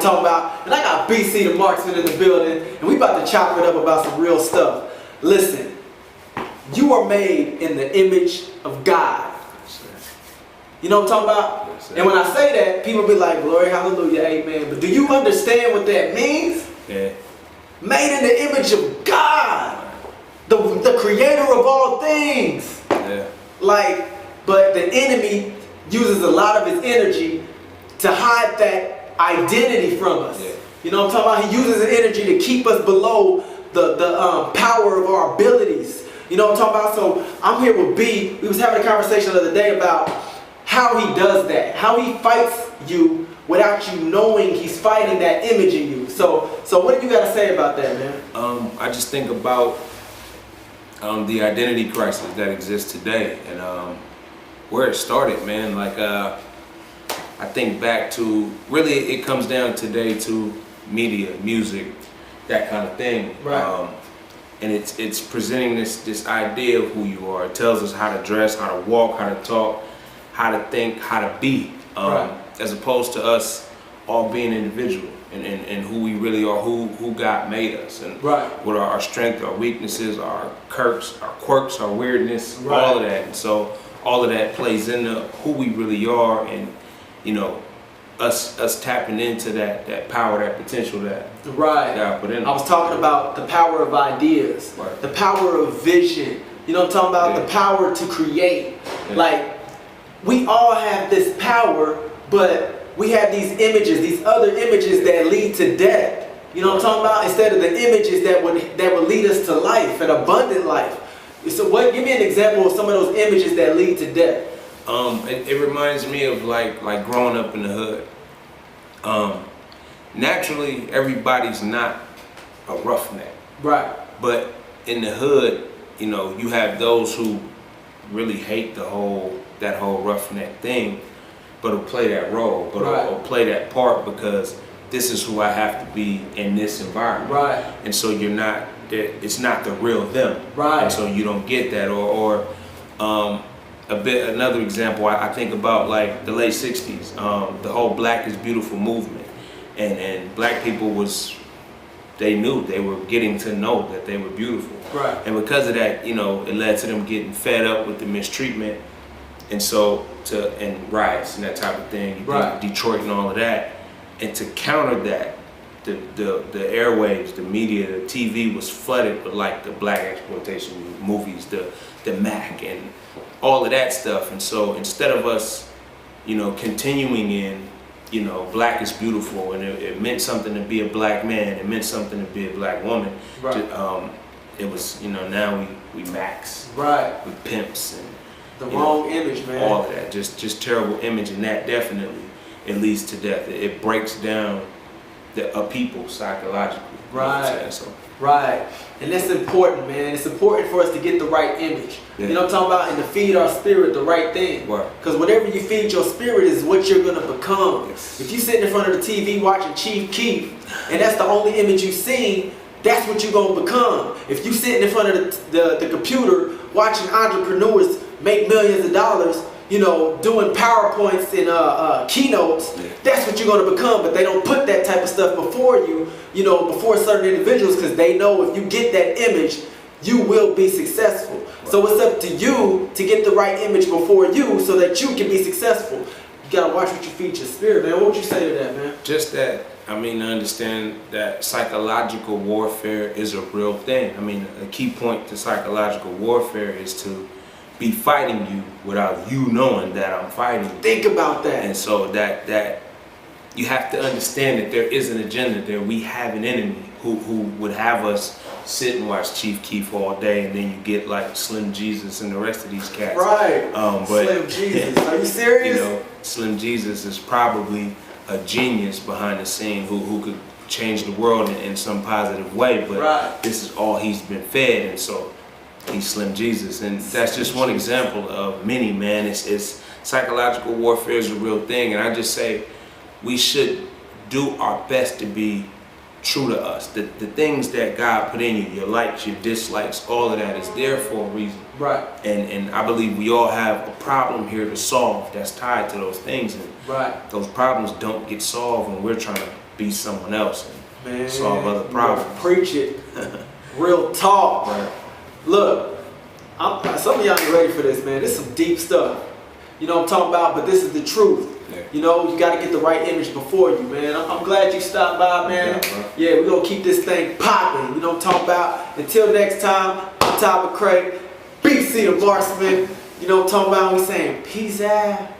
talking about? And I got BC the Marksman in the building, and we about to chop it up about some real stuff. Listen, you are made in the image of God. You know what I'm talking about? Yes, and when I say that, people be like, glory, hallelujah, amen. But do you understand what that means? Yeah. Made in the image of God, the creator of all things. Yeah. Like, but the enemy uses a lot of his energy to hide that identity from us. Yeah. You know what I'm talking about? He uses his energy to keep us below the power of our abilities. You know what I'm talking about? So I'm here with B. We was having a conversation the other day about how he does that, how he fights you without you knowing he's fighting that image in you. So what do you got to say about that, man? I just think about the identity crisis that exists today, and where it started, man. Like I think back to, really it comes down today to media, music, that kind of thing. Right. And it's presenting this idea of who you are. It tells us how to dress, how to walk, how to talk, how to think, how to be, right. as opposed to us all being individual and who we really are, who God made us, and right. what are our strengths, our weaknesses, our quirks, our weirdness, right. all of that. And so all of that plays into who we really are, and you know, us tapping into that power, that potential that right. God put in us. I was talking about the power of ideas, right. the power of vision. You know what I'm talking about? Yeah. The power to create. Yeah. Like, we all have this power, but we have these images, these other images that lead to death. You know what I'm talking about? Instead of the images that would lead us to life, an abundant life. So give me an example of some of those images that lead to death. It reminds me of like growing up in the hood. Naturally, everybody's not a roughneck. Right. But in the hood, you know, you have those who really hate that whole roughneck thing, but will play that role, but right. will play that part because this is who I have to be in this environment. Right. And so it's not the real them. Right. And so you don't get that. Or another example, I think about like the late 60s, the whole Black is Beautiful movement. And black people they knew, they were getting to know that they were beautiful. Right. And because of that, you know, it led to them getting fed up with the mistreatment, and and riots and that type of thing. You right. think Detroit and all of that. And to counter that, the airwaves, the media, the TV was flooded with like the black exploitation movies, the Mac and all of that stuff. And so instead of us, you know, continuing in, you know, Black is beautiful, and it meant something to be a black man, it meant something to be a black woman. Right. It was, you know, now we max, right, with pimps and the wrong image, man. All of that, just terrible image, and that definitely it leads to death. It breaks down a people psychologically. Right. You know so. Right. And that's important, man. It's important for us to get the right image. Yeah. You know what I'm talking about? And to feed our spirit the right thing. Right. Because whatever you feed your spirit is what you're going to become. Yes. If you sit in front of the TV watching Chief Keef, and that's the only image you've seen, that's what you're going to become. If you sitting in front of the computer watching entrepreneurs make millions of dollars, you know, doing PowerPoints and keynotes, yeah. That's what you're going to become. But they don't put that type of stuff before you, you know, before certain individuals, because they know if you get that image, you will be successful. Right. So it's up to you to get the right image before you so that you can be successful. You got to watch what you feed your spirit, man. What would you say to that, man? Just that, I mean, I understand that psychological warfare is a real thing. I mean, a key point to psychological warfare is to be fighting you without you knowing that I'm fighting you. Think about that. And so that you have to understand that there is an agenda there. We have an enemy who would have us sit and watch Chief Keef all day, and then you get like Slim Jesus and the rest of these cats. Right. But Slim Jesus. Are you serious? You know, Slim Jesus is probably a genius behind the scene who could change the world in some positive way, but right. This is all he's been fed, and so he's Slim Jesus. And that's just one example of many, man. It's psychological warfare is a real thing, and I just say we should do our best to be true to us. The things that God put in you, your likes, your dislikes, all of that is there for a reason. Right. And I believe we all have a problem here to solve that's tied to those things. And right. Those problems don't get solved when we're trying to be someone else and Man, solve other problems. Preach it. Real talk. Right. Look, some of y'all ain't ready for this, man. This is some deep stuff. You know what I'm talking about? But this is the truth. Yeah. You know, you got to get the right image before you, man. I'm glad you stopped by, man. Yeah, we're going to keep this thing popping. You know what I'm talking about? Until next time, I'm Todd McCray, BC the Marksman. You know what I'm talking about? We saying peace out.